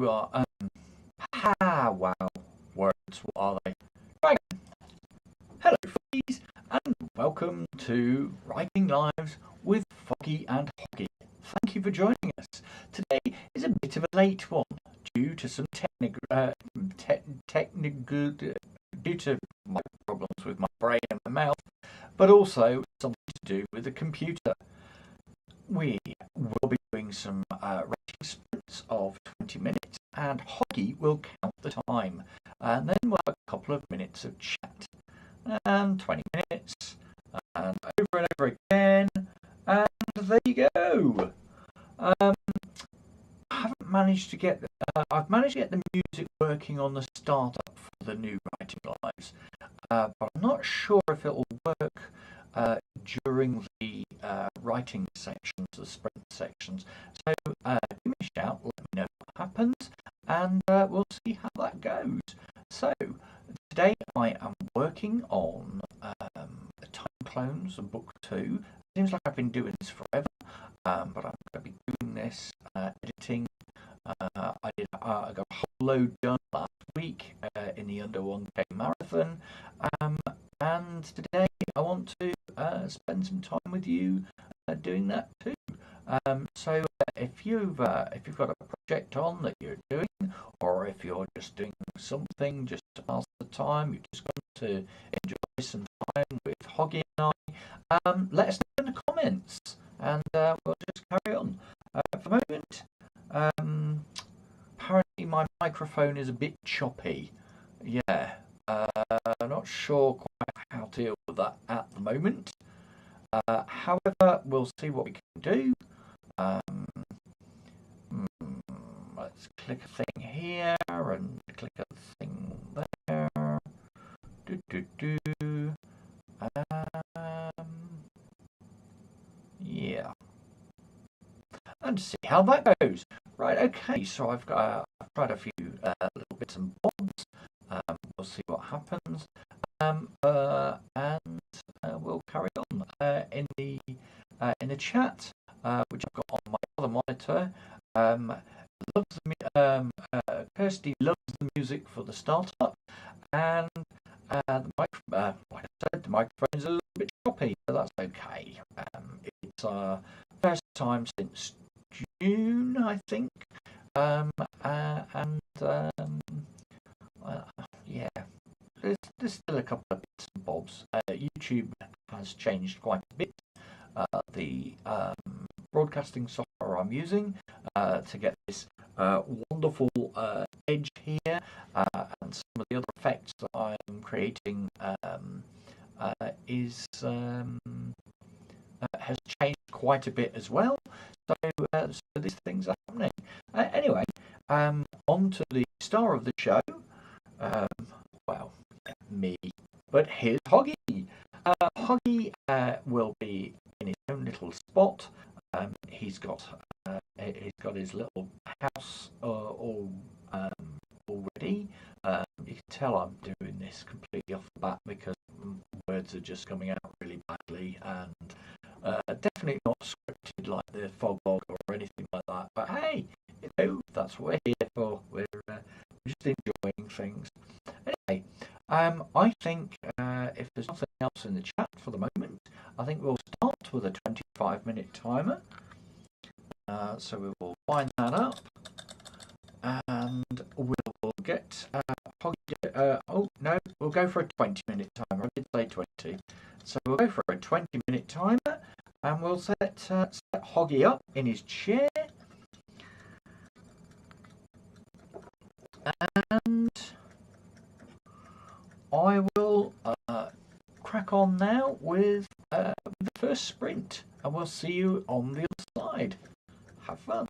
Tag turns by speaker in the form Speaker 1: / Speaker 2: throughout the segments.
Speaker 1: are. Wow, words, what are they? Right. Hello, Foggies, and welcome to Writing Lives with Foggy and Hoggy. Thank you for joining us. Today is a bit of a late one due to some technical, due to my problems with my brain and my mouth, but also something to do with the computer. We will be doing some writing sprints of 20 minutes, and Hoggy will count the time. And then we'll have a couple of minutes of chat. And 20 minutes, and over and over again. And there you go. I haven't managed to get. I've managed to get the music working on the startup for the new Writing Lives, but I'm not sure if it will work during the writing sections, the sprint sections. So give me a shout, let me know what happens, and we'll see how that goes. So today I am working on Time Clones Book 2. Seems like I've been doing this forever, but I'm going to be doing this editing. I got a whole load done last week in the Under 1K Marathon, and today I want to spend some time with you doing that too. So if you've got a project on that you're doing, or if you're just doing something just to pass the time, you just want to enjoy some time with Hoggy and I, let us know in the comments, and we'll just carry on. For the moment, apparently my microphone is a bit choppy. Yeah, I'm not sure quite how to deal with that at the moment. However, we'll see what we can do. Let's click a thing here and click a thing there. Yeah. And see how that goes. Right, okay, so I've tried a few little bits and bobs. We'll see what happens. And we'll carry on in the chat, which I've got on my other monitor. Kirsty loves the music for the startup, and like I said, the microphone's a little bit choppy, but that's okay. It's our first time since June, I think, yeah, there's still a couple of bits and bobs. YouTube has changed quite a bit. The broadcasting software I'm using to get this wonderful edge here, and some of the other effects that I'm creating has changed quite a bit as well. So these things are happening. Anyway, on to the star of the show. Well, me. But here's Hoggy. Hoggy will be in his own little spot. He's got his little house all already. You can tell I'm doing this completely off the bat because words are just coming out really badly, and definitely not scripted like the Foggy or anything like that. But hey, that's what we're here for. We're just enjoying things. Anyway, I think if there's nothing else in the chat for the moment, I think we'll start with a 25-minute timer. So we will wind that up, and we'll get oh no, we'll go for a 20-minute timer. I did say 20, so we'll go for a 20-minute timer, and we'll set Hoggy up in his chair, and I will crack on now with the first sprint, and we'll see you on the other side. Have fun.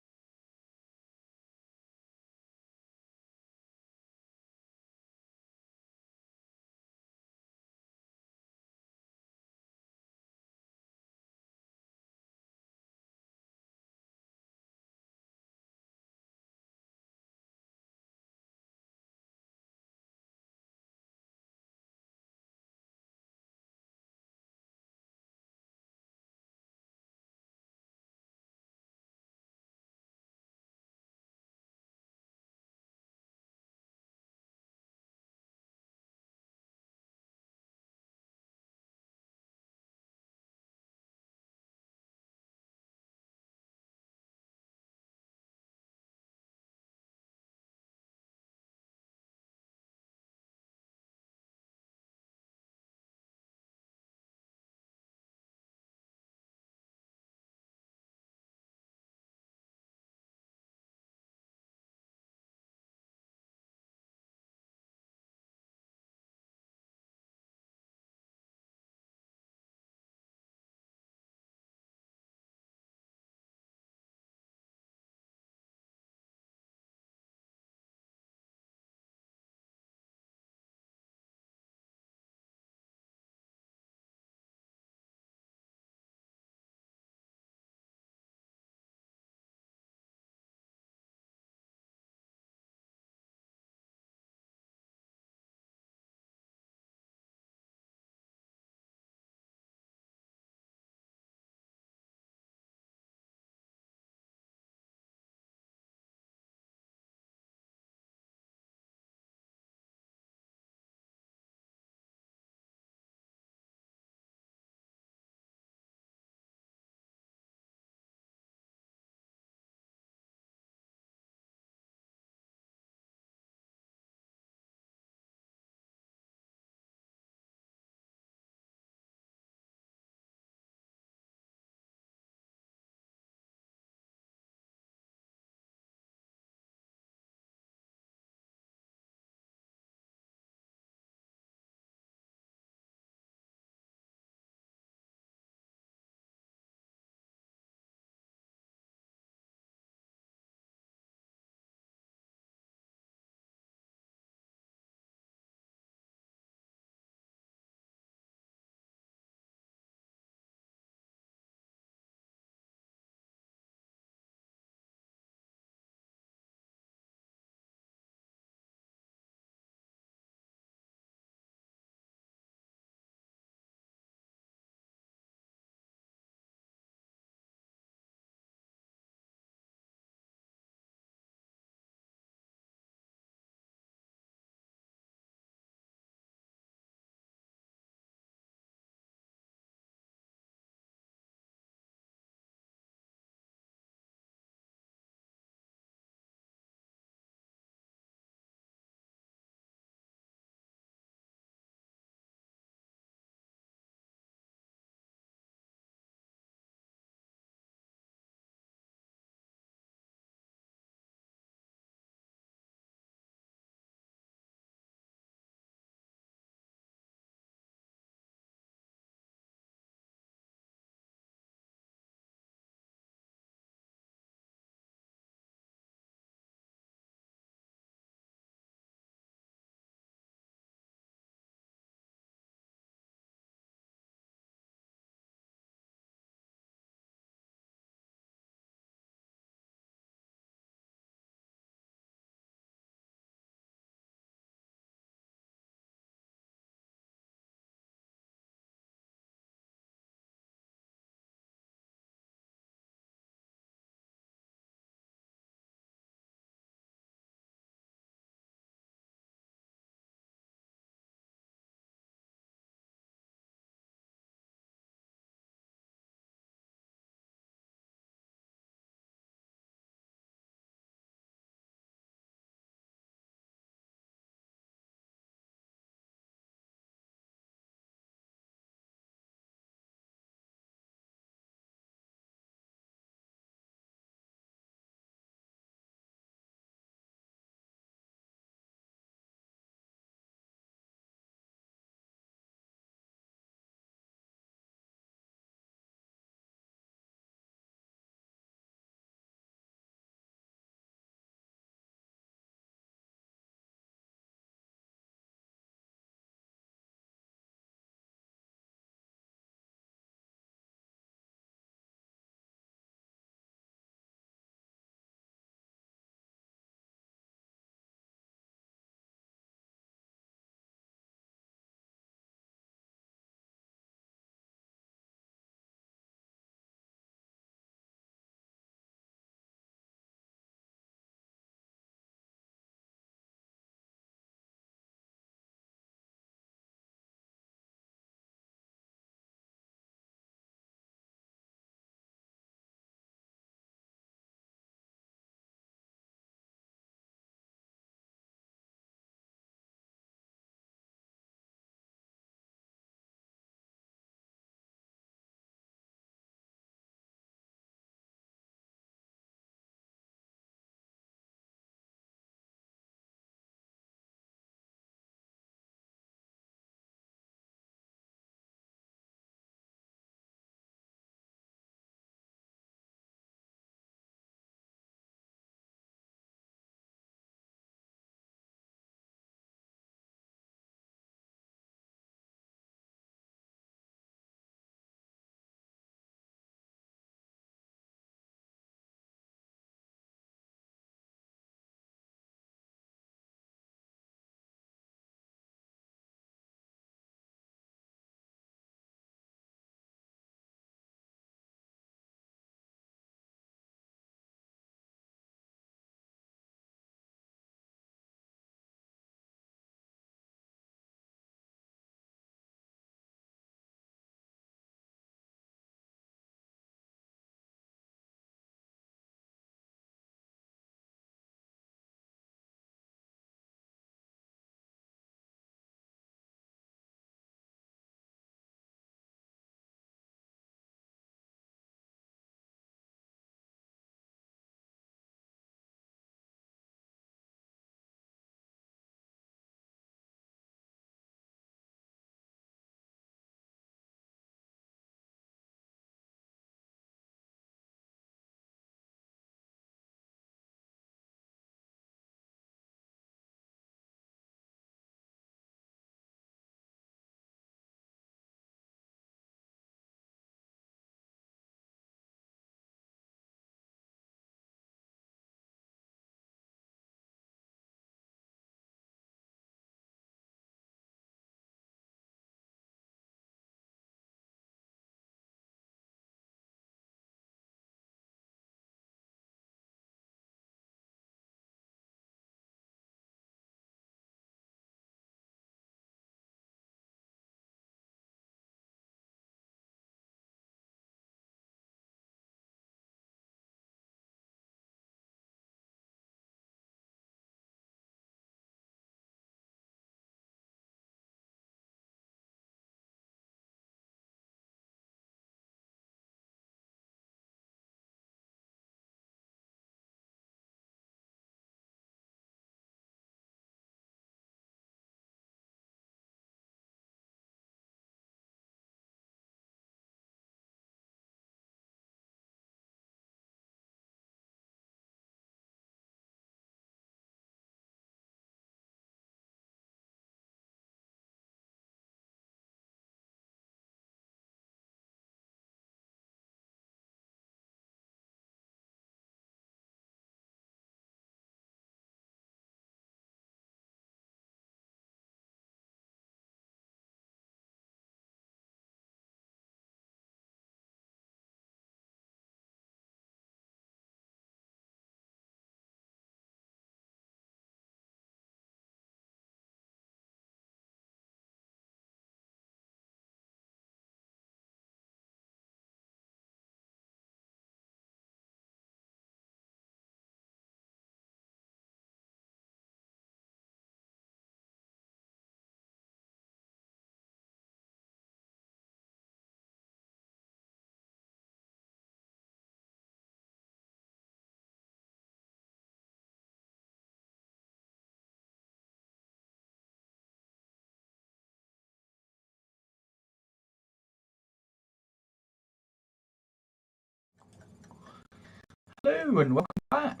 Speaker 1: Hello and welcome back.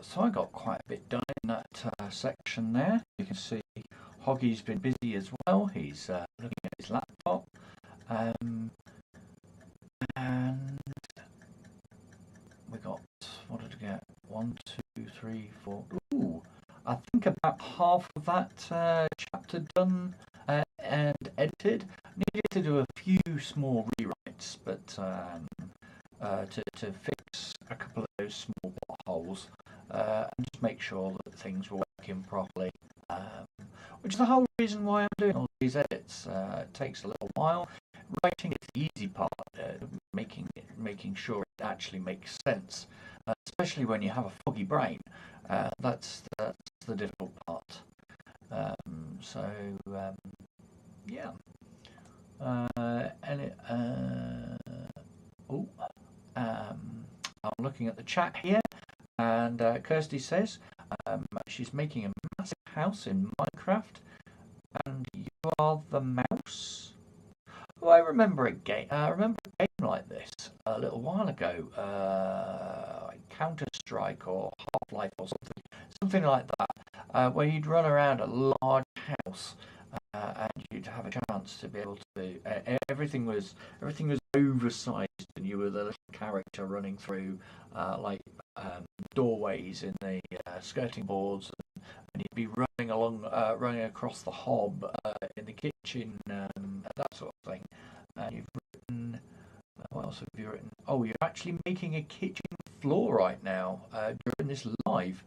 Speaker 1: So I got quite a bit done in that section there. You can see Hoggy's been busy as well. He's looking at his laptop. And we got, what did we get? 1, 2, 3, 4. Ooh, I think about half of that chapter done and edited. Needed to do a few small rewrites, but to fix a couple of those small potholes and just make sure that things were working properly. Which is the whole reason why I'm doing all these edits. It takes a little while. Writing is the easy part. Making sure it actually makes sense, especially when you have a foggy brain. That's the difficult part. Yeah. I'm looking at the chat here, and Kirsty says she's making a massive house in Minecraft, and you are the mouse. Oh, I remember a game. I remember a game like this a little while ago, like Counter Strike or Half Life or something like that, where you'd run around a large house and you'd have a chance to be able to. Everything was oversized, and you were the little character running through doorways in the skirting boards, and you'd be running across the hob in the kitchen, that sort of thing. And you've written. What else have you written? Oh, you're actually making a kitchen floor right now during this live.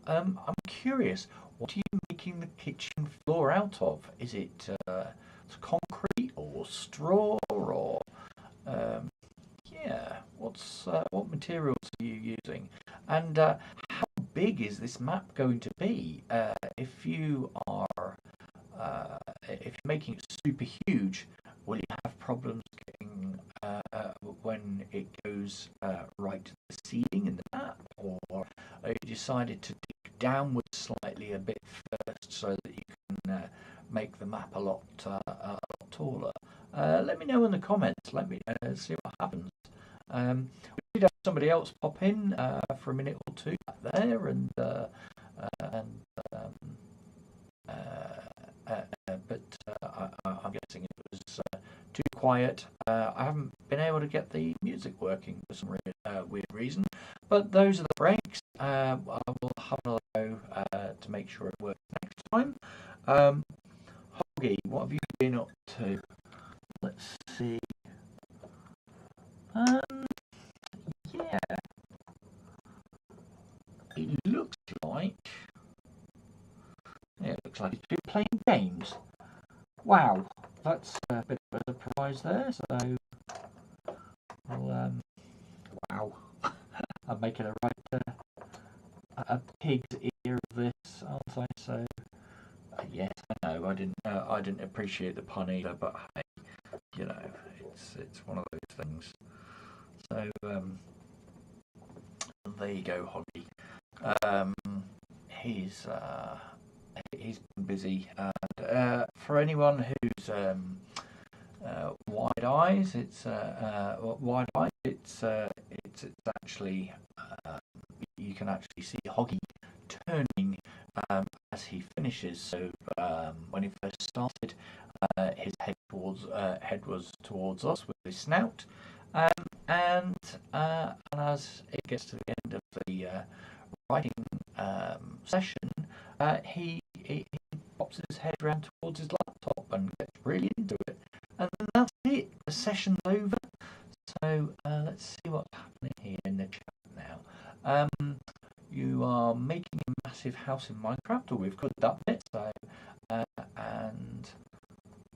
Speaker 1: I'm curious. What are you making the kitchen floor out of? Is it concrete or straw or yeah? What materials are you using? And how big is this map going to be? If you're making it super huge, will you have problems getting when it goes right to the ceiling in the map, or have you decided to dig downwards slightly a bit first so that you can make the map a lot taller? Let me know in the comments. Let me see what happens. We did have somebody else pop in for a minute or two back there, I'm guessing it was too quiet. I haven't been able to get the music working for some weird reason, but those are the breaks. I will have another go to make sure it works next time. Hoggy, what have you been up to? Let's see. Yeah, it looks like he's been playing games. Wow, that's a bit of a surprise there. So, well, wow, I'm making a pig's ear of this, aren't I? So, yes, I know. I didn't appreciate the pun either, but hey, you know, it's one of those things. So, there you go, Hoggy. He's been busy, and for anyone who's wide-eyed, it's actually you can actually see Hoggy turning as he finishes. So when he first started, his head was towards us with his snout, and as it gets to the end of the writing session, he pops his head round towards his laptop and gets really into it, and then that's it. The session's over. So let's see what's happening here in the chat now. You are making a massive house in Minecraft, or we've covered that bit. So and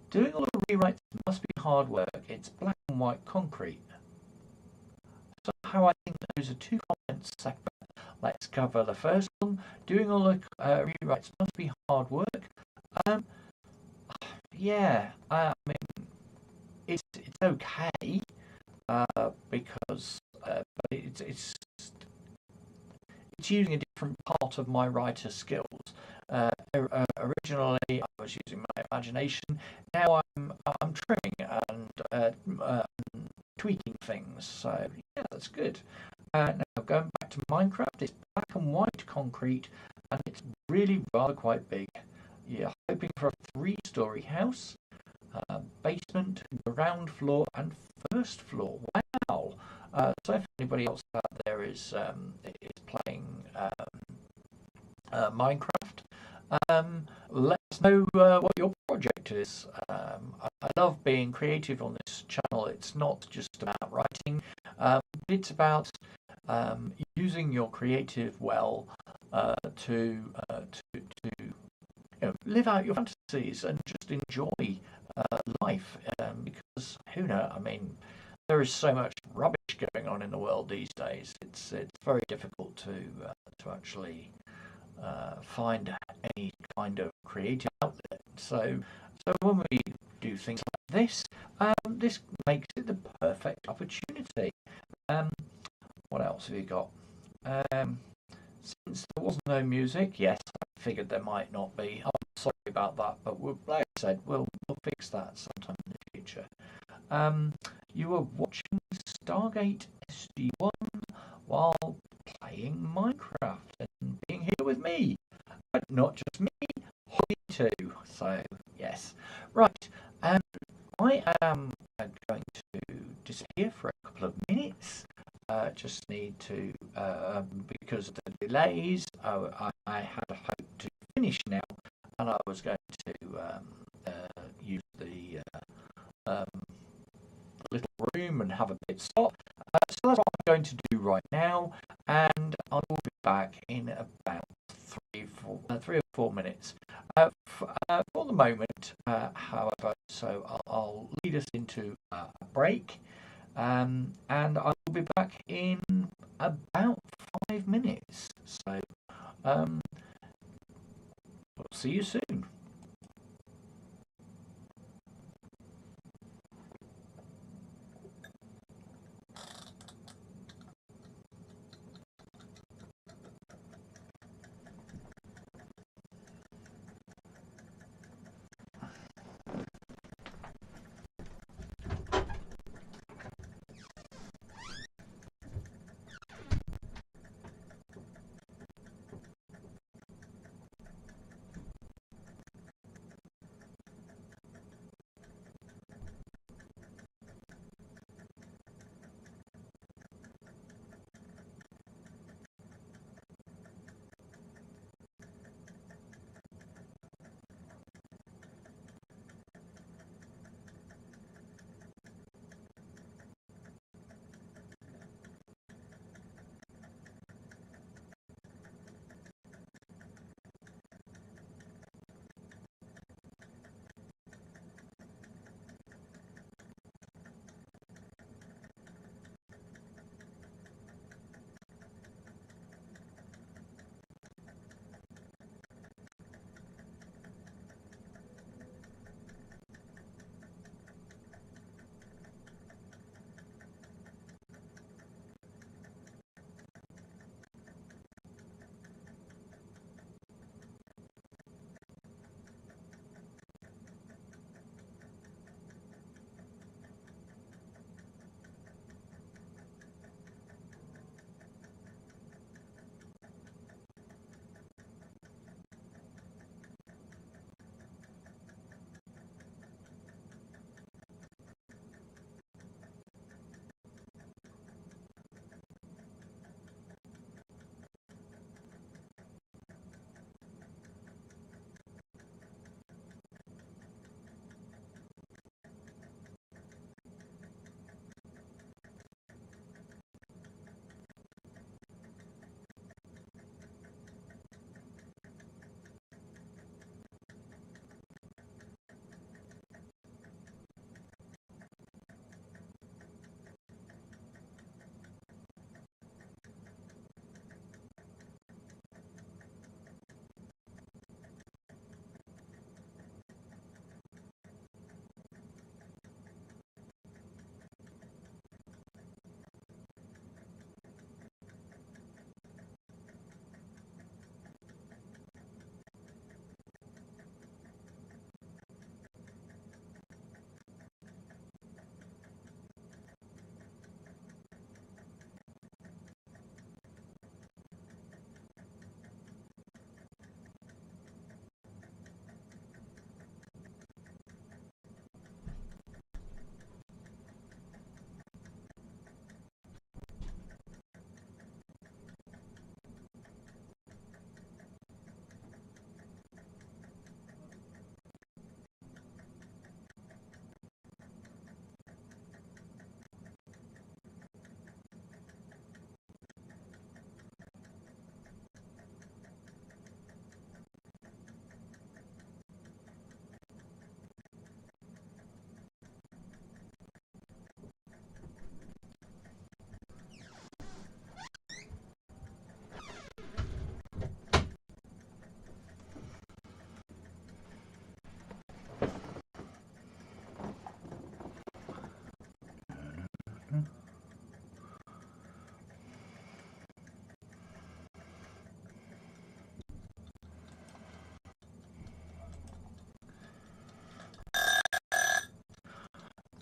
Speaker 1: doing all the rewrites must be hard work. It's black and white concrete. Somehow I think those are two comments separate. Let's cover the first one. Doing all the rewrites must be hard work. Yeah, I mean, it's okay because but it's using a different part of my writer skills. Originally, I was using my imagination. Now I'm trimming and tweaking things. So yeah, that's good. Now going back to Minecraft, it's black and white concrete, and it's really rather quite big. You're hoping for a three-story house, basement, ground floor, and first floor. Wow! So if anybody else out there is playing Minecraft, let us know what your project is. I love being creative on this channel. It's not just about writing, it's about using your creative well to live out your fantasies and just enjoy life. Because who knows? I mean, there is so much rubbish going on in the world these days. It's very difficult to actually find any kind of creative outlet. So when we do things like this, this makes it the perfect opportunity. What else have you got? Since there was no music, yes, I figured there might not be. I'm sorry about that, but like I said, we'll fix that sometime in the future. You were watching Stargate SG1 while playing Minecraft and being here with me. But not just me, Hoggy too. So, yes. Right, I am going to disappear for a couple of minutes. Just need to, because of the delays, I had hoped to finish now, and I was going to use the little room and have a bit stop. So that's what I'm going to do right now, and I will be back in about 3 or 4 minutes. For the moment, however, so I'll lead us into a break, and I will be back in about 5 minutes. So we'll see you soon.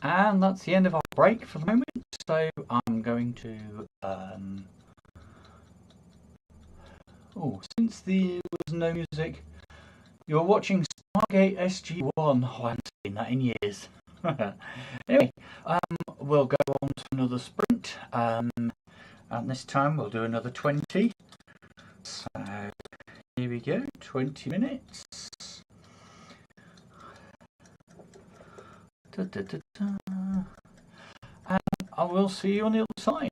Speaker 1: And that's the end of our break for the moment. So I'm going to. Oh, since there was no music, you're watching Stargate SG-1. Oh, I haven't seen that in years. Anyway, we'll go on to another sprint. And this time we'll do another 20. So here we go, 20 minutes. Da, da, da, da. And I will see you on the other side.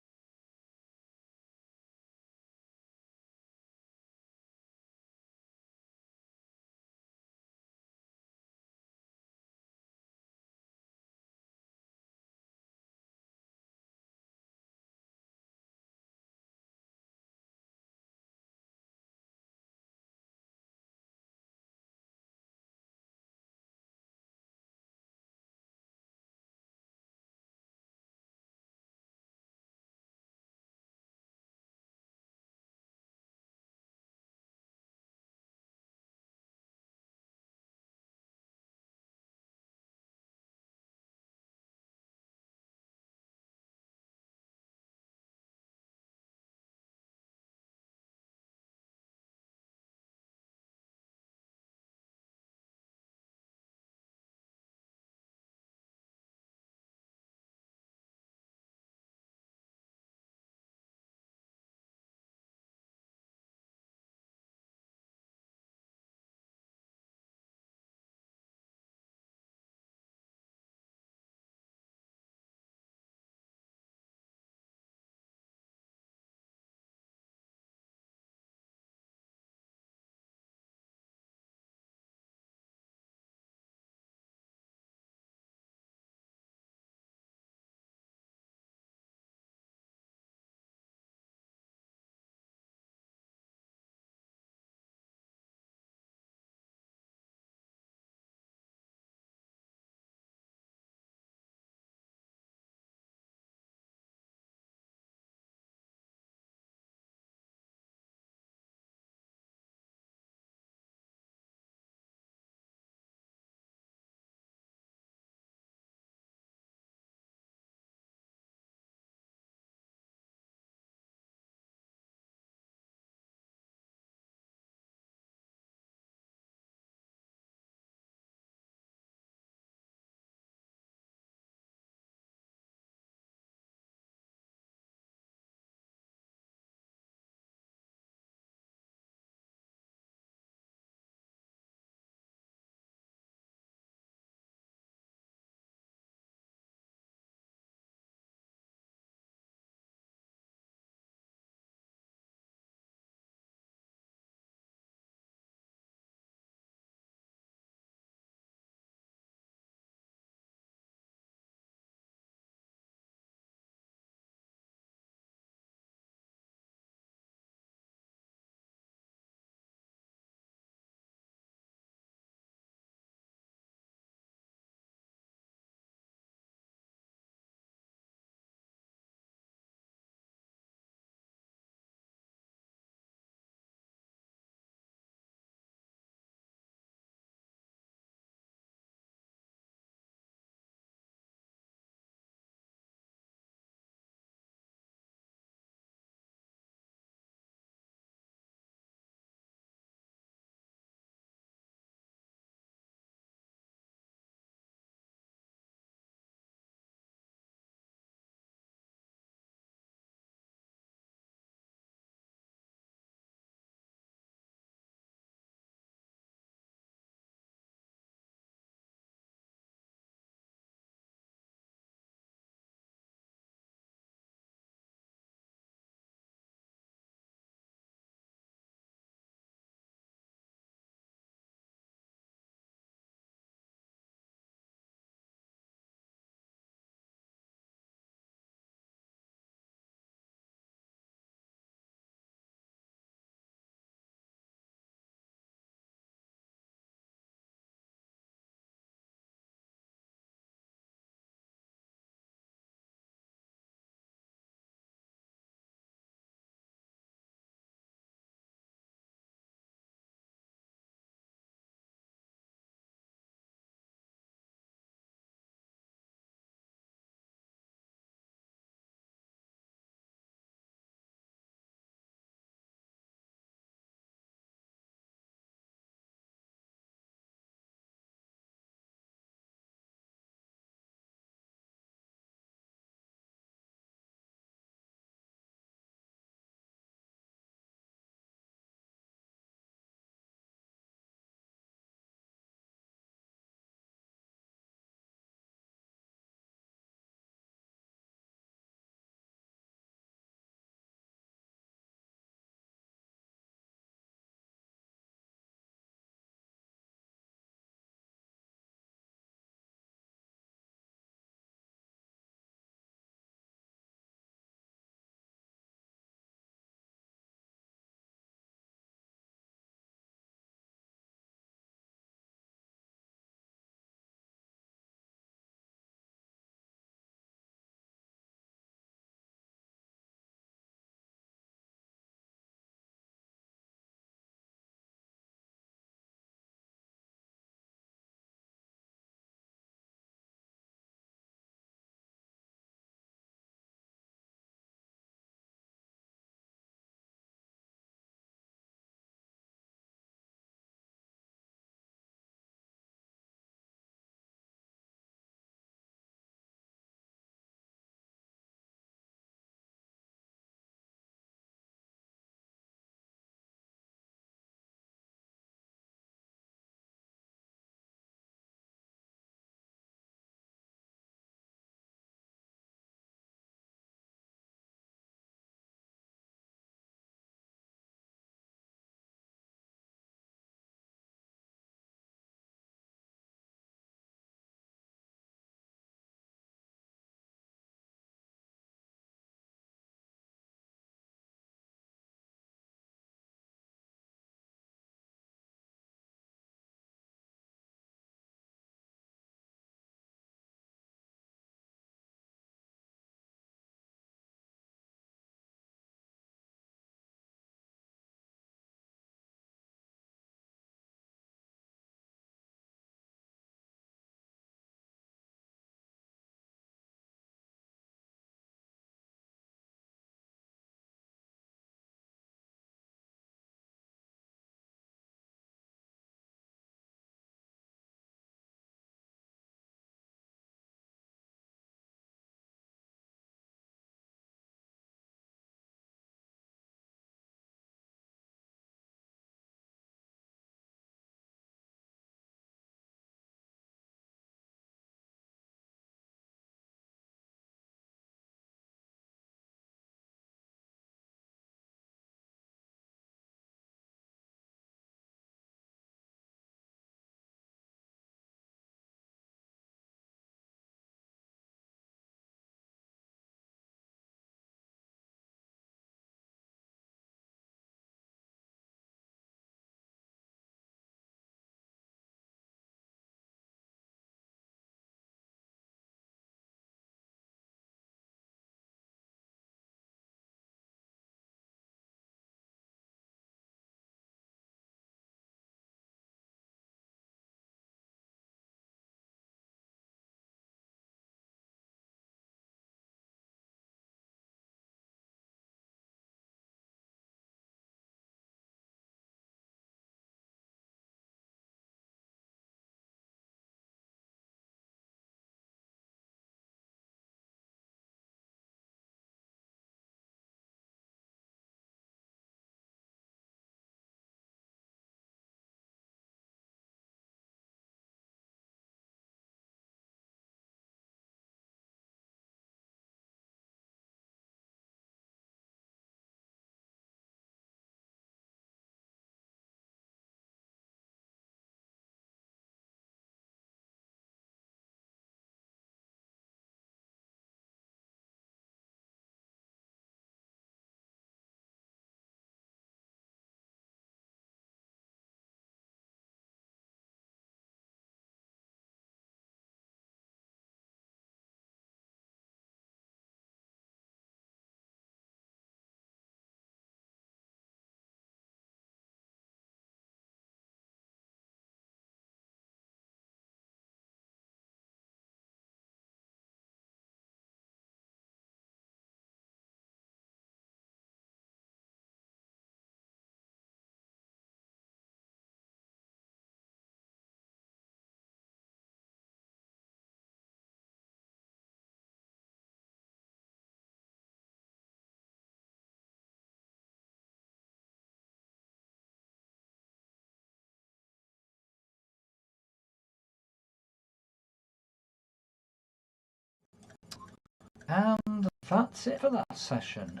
Speaker 1: And that's it for that session.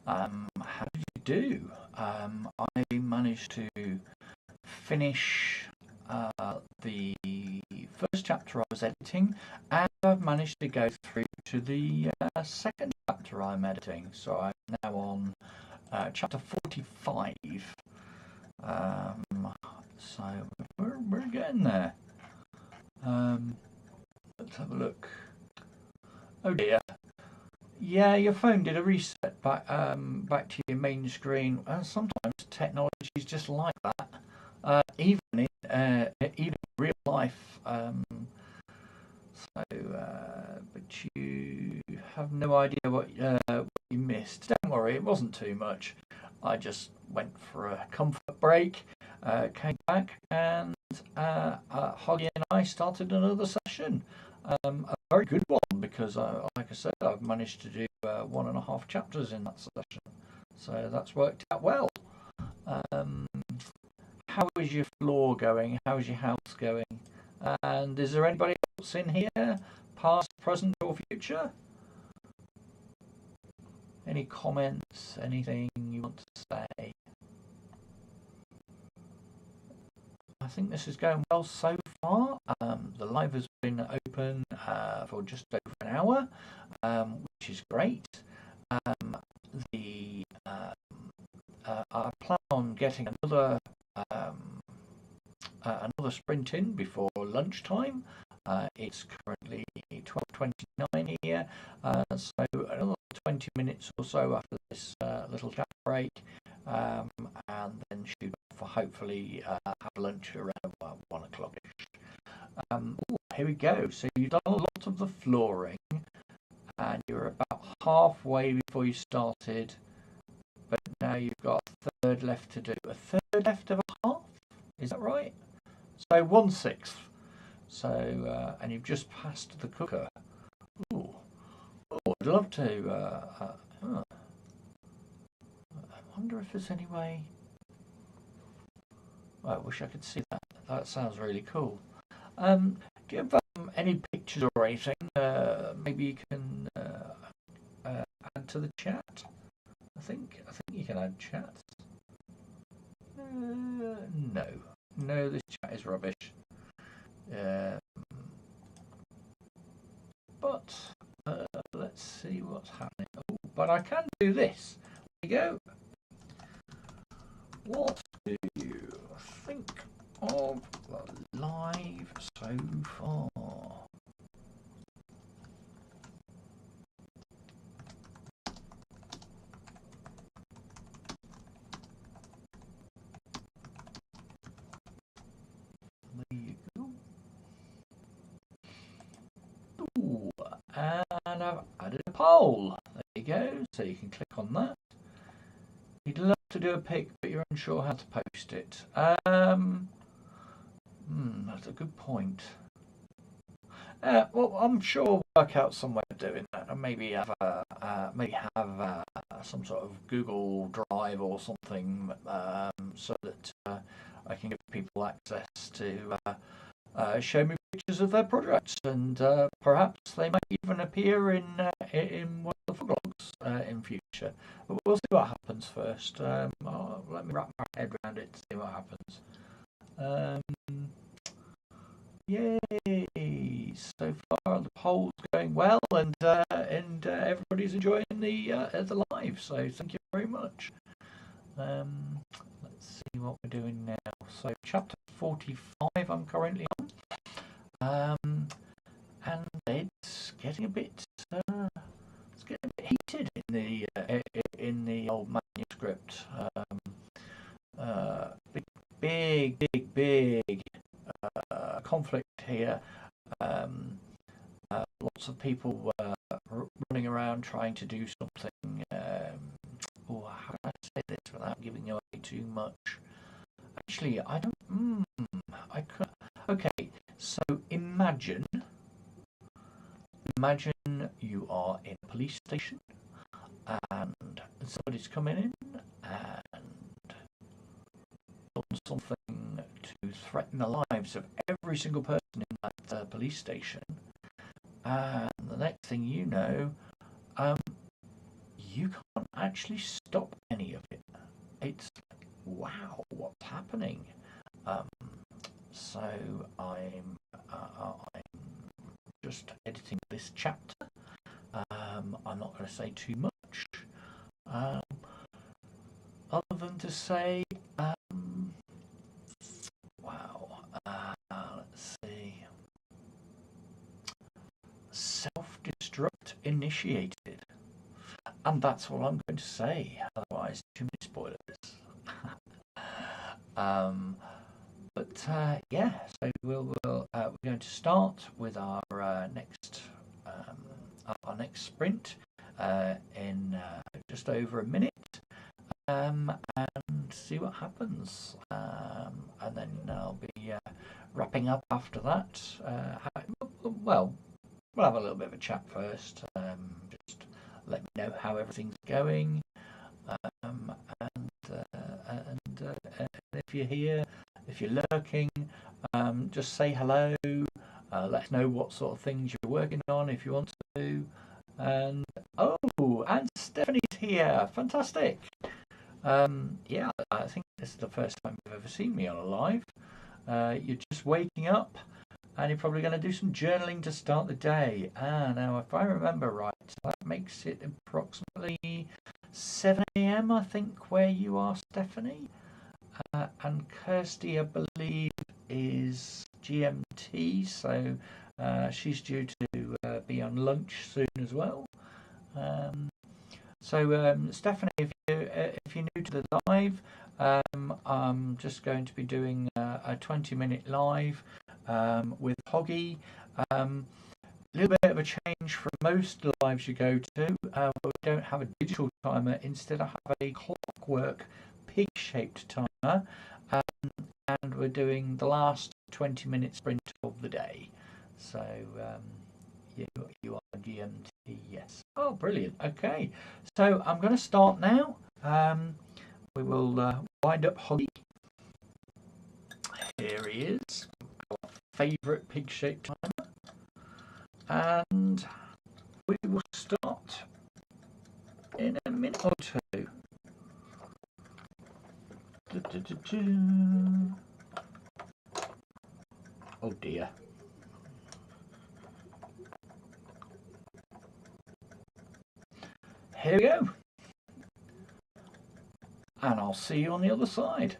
Speaker 1: How did you do? I managed to finish the first chapter I was editing, and I've managed to go through to the second chapter I'm editing. So I'm now on chapter 45. So we're getting there. Let's have a look. Oh dear. Yeah, your phone did a reset back to your main screen. Sometimes technology is just like that, even in real life. But you have no idea what you missed. Don't worry, it wasn't too much. I just went for a comfort break, came back, and Hoggy and I started another session. A very good one because, like I said, I've managed to do 1.5 chapters in that session, so that's worked out well. How is your floor going? How's your house going? And is there anybody else in here, past, present, or future? Any comments? Anything you want to say? I think this is going well so far. The live has been open for just over an hour, which is great. I plan on getting another sprint in before lunchtime. It's currently 12:29 here, so another 20 minutes or so after this little chat break, and then shoot off for hopefully have lunch around 1 o'clock-ish. Here we go. So you've done a lot of the flooring, and you're about halfway before you started, but now you've got a third left to do. A third left of a half? Is that right? So 1/6. So, and you've just passed the cooker. Ooh. Oh, I'd love to. I wonder if there's any way. Oh, I wish I could see that. That sounds really cool. Do you have any pictures or anything? Maybe you can add to the chat. I think you can add chats. No, this chat is rubbish. But let's see what's happening. Oh, but I can do this. There you go. What do you think of the live so far? There you go. Ooh, and I've added a poll. There you go. So you can click on that. You'd love to do a pic, but you're unsure how to post it. That's a good point. Well, I'm sure we'll work out some way of doing that, and maybe have some sort of Google Drive or something, so that I can give people access to show me pictures of their projects, and perhaps they might even appear in one of the vlogs in future. But we'll see what happens first. Let me wrap my head around it to see what happens. Yay! So far the poll's going well, and everybody's enjoying the live. So thank you very much. Let's see what we're doing now. So chapter 45 I'm currently on, and it's getting a bit heated in the old manuscript. Big conflict here. Lots of people running around trying to do something. How can I say this without giving away too much? Actually, I don't. I could. Okay, so imagine you are in a police station, and somebody's coming in and done something to threaten the lives of every single person in that police station. And the next thing you know, um, you can't actually stop any of it. It's like, wow, what's happening? Um, so I'm just editing this chapter. I'm not going to say too much, um, other than to say, wow. Let's see. Self-destruct initiated. And that's all I'm going to say, otherwise too many spoilers. um, yeah, so we're going to start with our next sprint in just over a minute, and see what happens. And then I'll be wrapping up after that. Well, we'll have a little bit of a chat first. Just let me know how everything's going. And if you're here, if you're lurking, just say hello. Let us know what sort of things you're working on if you want to. And and Stephanie's here. Fantastic. Yeah, I think this is the first time you've ever seen me on a live. You're just waking up and you're probably going to do some journaling to start the day. Now, if I remember right, that makes it approximately 7 a.m., I think, where you are, Stephanie. And Kirsty, I believe, is GMT, so she's due to be on lunch soon as well. Stephanie, if you're new to the live, I'm just going to be doing a 20-minute live with Hoggy. A little bit of a change from most lives you go to. We don't have a digital timer. Instead, I have a clockwork pig-shaped timer, and we're doing the last 20-minute sprint of the day. So you are GMT, yes. Oh, brilliant. Okay, so I'm going to start now. We will wind up Hoggy. Here he is, our favourite pig-shaped timer. And we will start in a minute or two. Oh dear. Here we go. And I'll see you on the other side.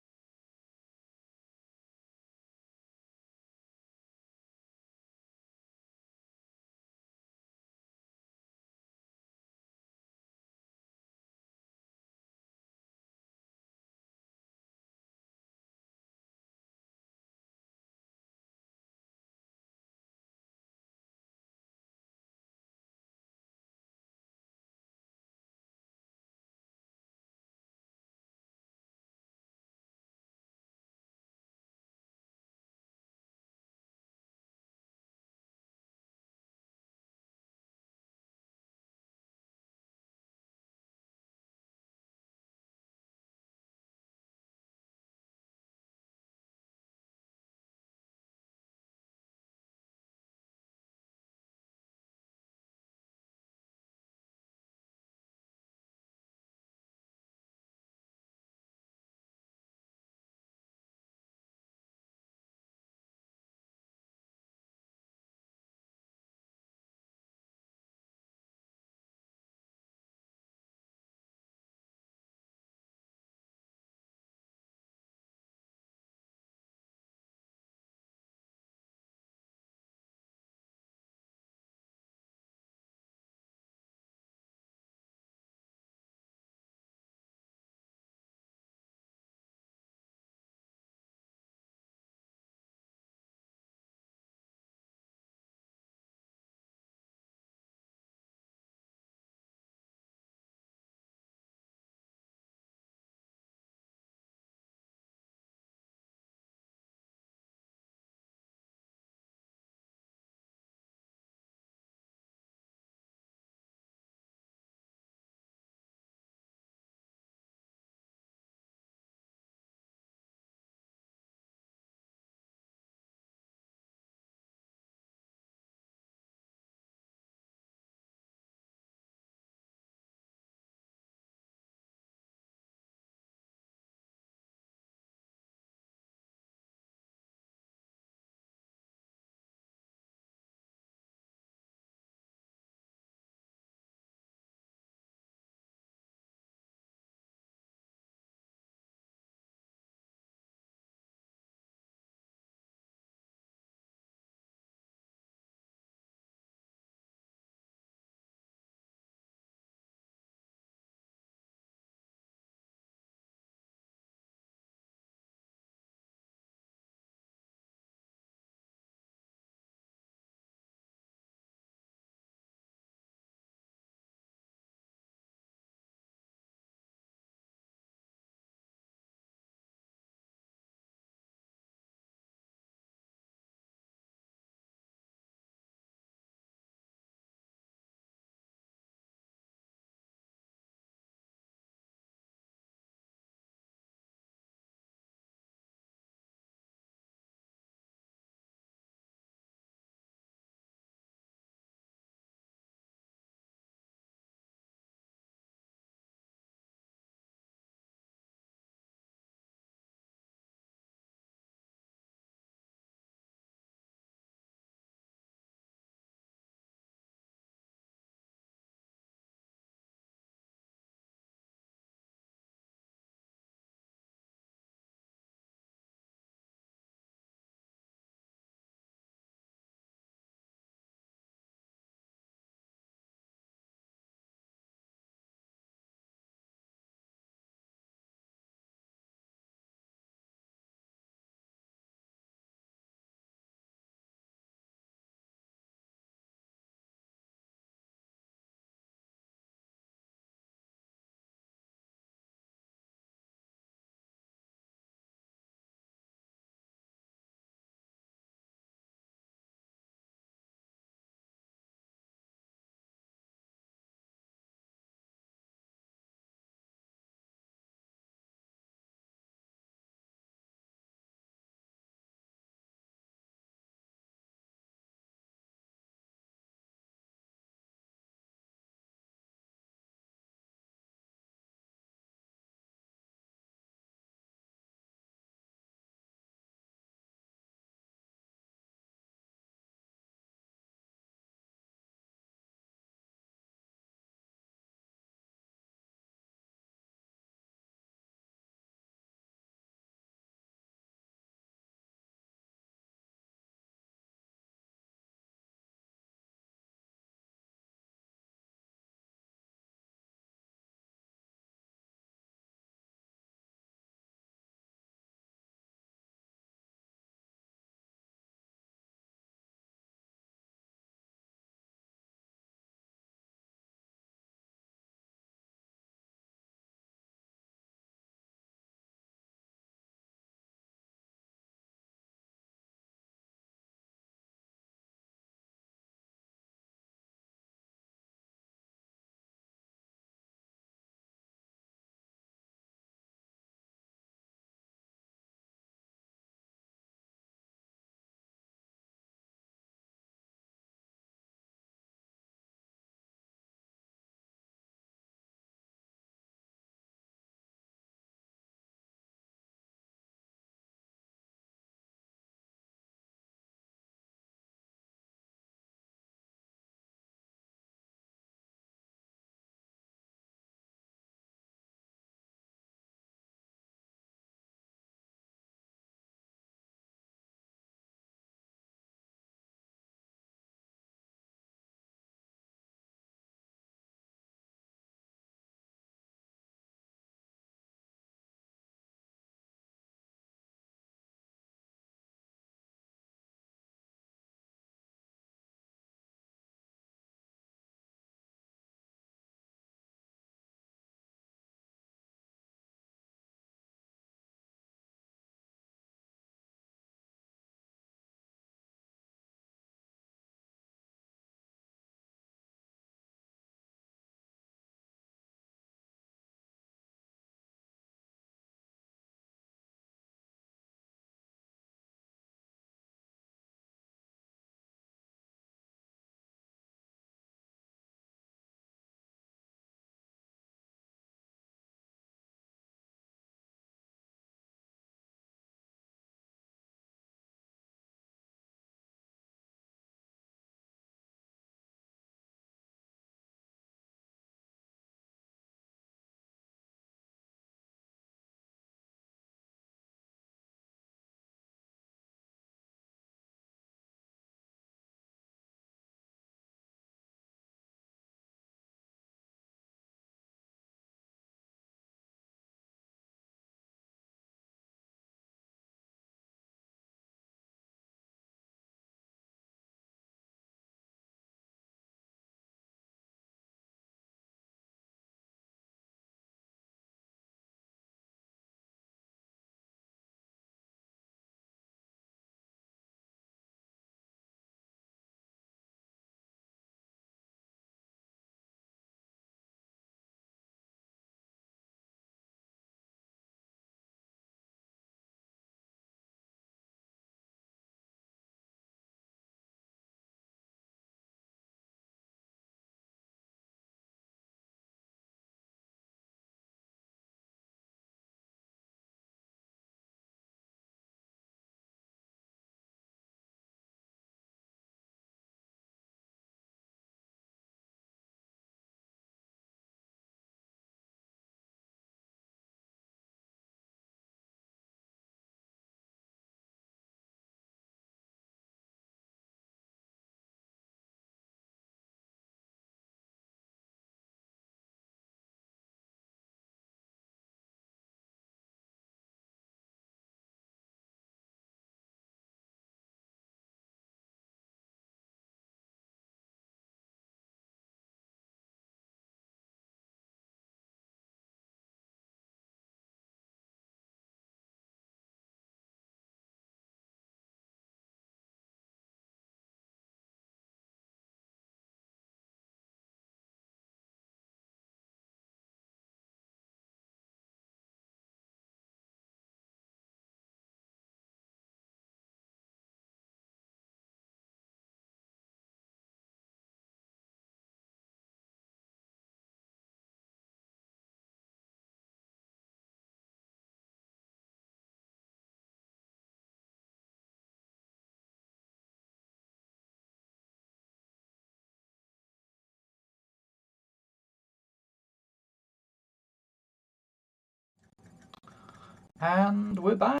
Speaker 1: And we're back.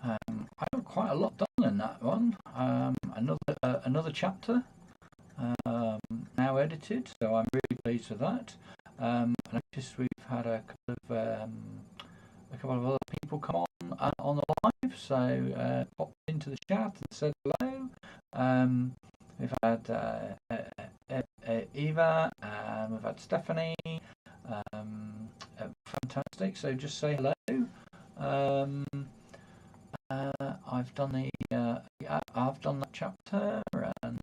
Speaker 1: I got quite a lot done in that one. Another chapter now edited, so I'm really pleased with that. I noticed we've had a couple of other people come on the live, so popped into the chat and said hello. We've had Eva, we've had Stephanie. Fantastic. So just say hello. I've done I've done that chapter, and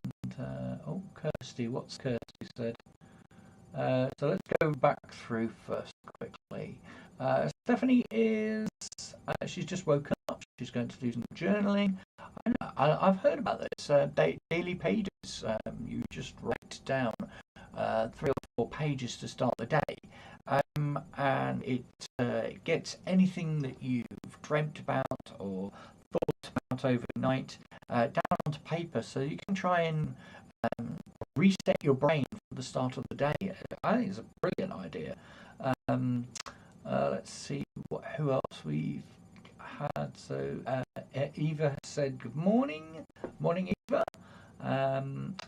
Speaker 1: Kirsty, what's Kirsty said? So let's go back through first quickly. Stephanie is she's just woken up. She's going to do some journaling. I've heard about this daily pages. You just write down 3 or 4 pages to start the day, and it gets anything that you've dreamt about or thought about overnight down onto paper, so you can try and reset your brain for the start of the day. I think it's a brilliant idea. Let's see who else we've had. So Eva said good morning. Morning, Eva. And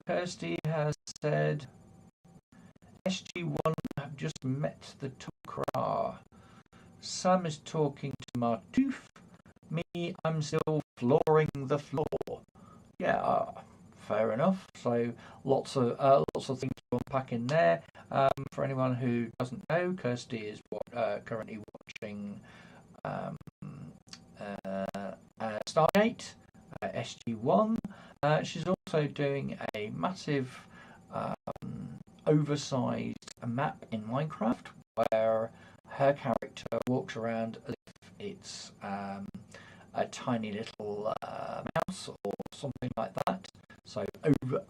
Speaker 1: Kirsty has said SG1 have just met the Tukra. Sam is talking to Martoof. Me, I'm still flooring the floor. Yeah, fair enough. So lots of things to unpack in there. For anyone who doesn't know, Kirsty is currently watching Stargate SG1. She's also doing a massive oversized map in Minecraft where her character walks around as if it's a tiny little mouse or something like that. So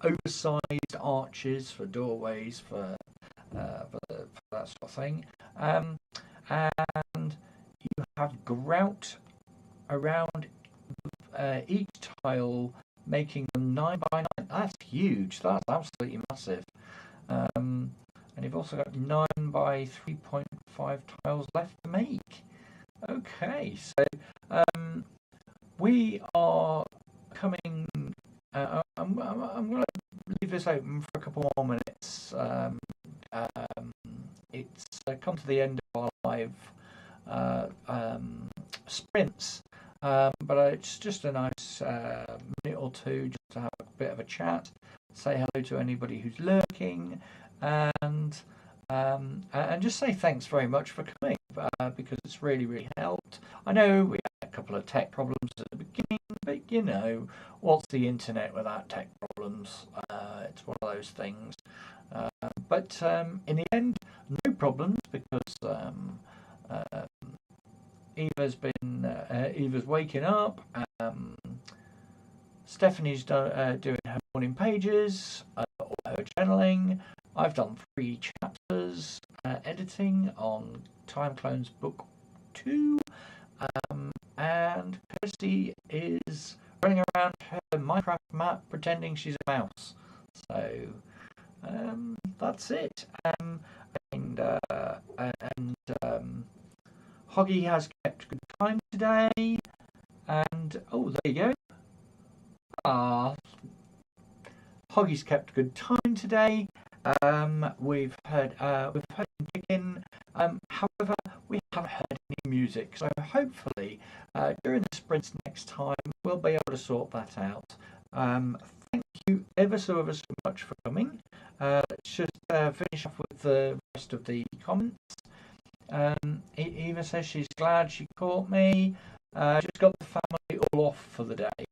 Speaker 1: oversized arches for doorways for that sort of thing. And you have grout around each tile, making them 9 by 9. That's huge. That's absolutely massive. And you've also got 9 by 3.5 tiles left to make. Okay, so we are coming. I'm going to leave this open for a couple more minutes. It's come to the end of our live sprints. But it's just a nice minute or two just to have a bit of a chat, say hello to anybody who's lurking, and just say thanks very much for coming because it's really helped. I know we had a couple of tech problems at the beginning, but you know, what's the internet without tech problems? It's one of those things. But in the end, no problems because Eva's waking up. Stephanie's doing her morning pages or her journaling. I've done 3 chapters editing on Time Clone's book 2, and Kirsty is running around her Minecraft map pretending she's a mouse. So that's it. Hoggy has kept good time today, and oh, there you go. Hoggy's kept good time today. We've heard him begin. However, we haven't heard any music, so hopefully during the sprints next time we'll be able to sort that out. Thank you ever so much for coming. Let's just finish off with the rest of the comments. Eva says she's glad she caught me. Just got the family all off for the day.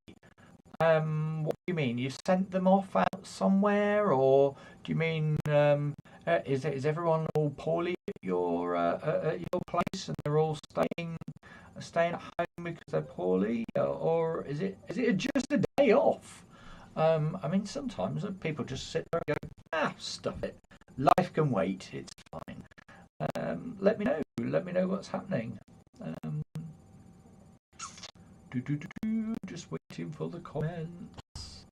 Speaker 1: What do you mean? You sent them off out somewhere, or do you mean is everyone all poorly at your place and they're all staying at home because they're poorly, or is it just a day off? I mean, sometimes people just sit there and go, stuff it. Life can wait. It's fine. Let me know. Let me know what's happening. Just waiting for the comments.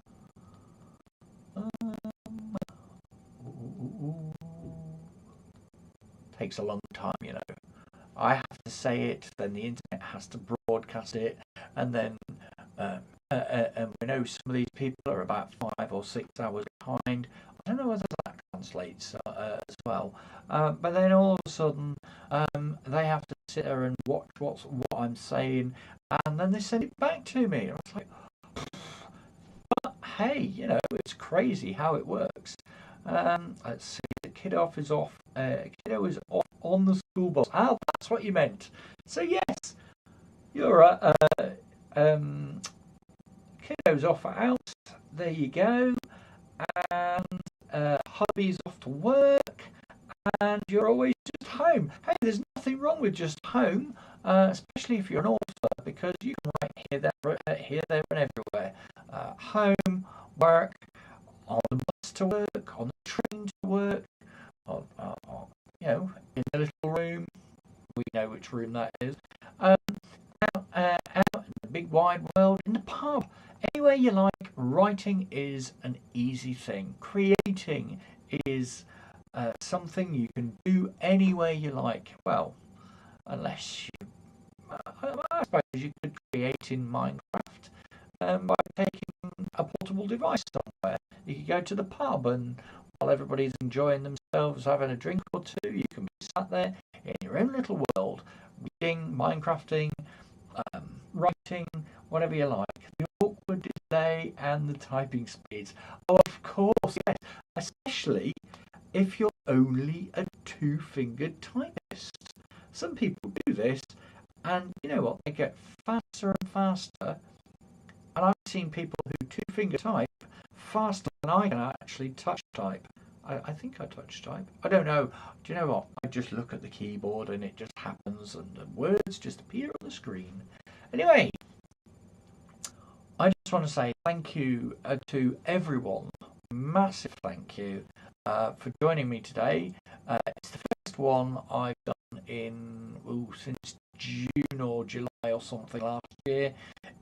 Speaker 1: Takes a long time. time, you know. I have to say it, then the internet has to broadcast it, and then and we know some of these people are about 5 or 6 hours behind. I don't know whether that translates as well, but then all of a sudden they have to sit there and watch what I'm saying, and then they send it back to me. I was like, but hey, you know, it's crazy how it works. Let's see, the kiddo is off. Kiddo is off on the school bus. Oh, that's what you meant. So yes, you're kiddo's off out. There you go. And hubby's off to work, and you're always just home. Hey, there's nothing wrong with just home, especially if you're an author, because you can write here, there, and everywhere. Home, work, on the bus to work, on the train to work, you know, in the little room. We know which room that is. Out in the big wide world, in the pub, anywhere you like. Writing is an easy thing. Creating is something you can do anywhere you like. Well, unless you, I suppose you could create in Minecraft by taking a portable device somewhere. You could go to the pub, and while everybody's enjoying themselves, having a drink or two, you can be sat there in your own little world, reading, Minecrafting, writing, whatever you like. The awkward delay and the typing speeds. Oh, of course, yes. Especially if you're only a two-fingered typist. Some people do this, and you know what? They get faster and faster. And I've seen people who two-finger type faster than I can actually touch type. I think I touch type. I don't know. Do you know what? I just look at the keyboard and it just happens, and the words just appear on the screen. Anyway, I just want to say thank you to everyone. Massive thank you for joining me today. It's the first one I've done since June or July or something last year.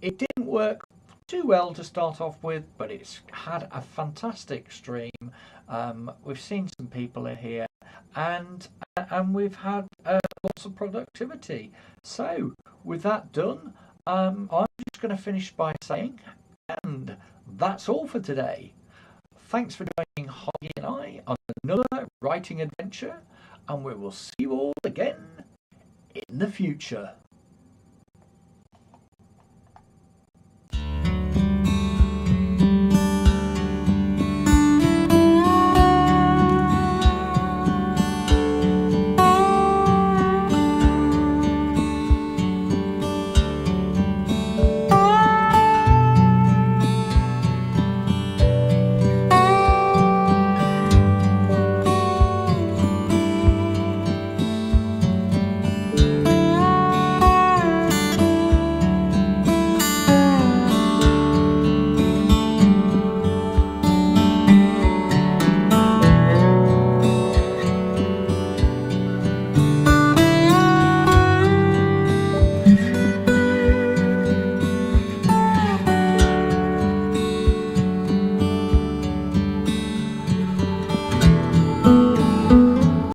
Speaker 1: It didn't work too well to start off with, but it's had a fantastic stream. We've seen some people in here, and we've had lots of productivity. So with that done, I'm just going to finish by saying, and that's all for today. Thanks for joining Hoggy and I on another writing adventure, and we will see you all again in the future.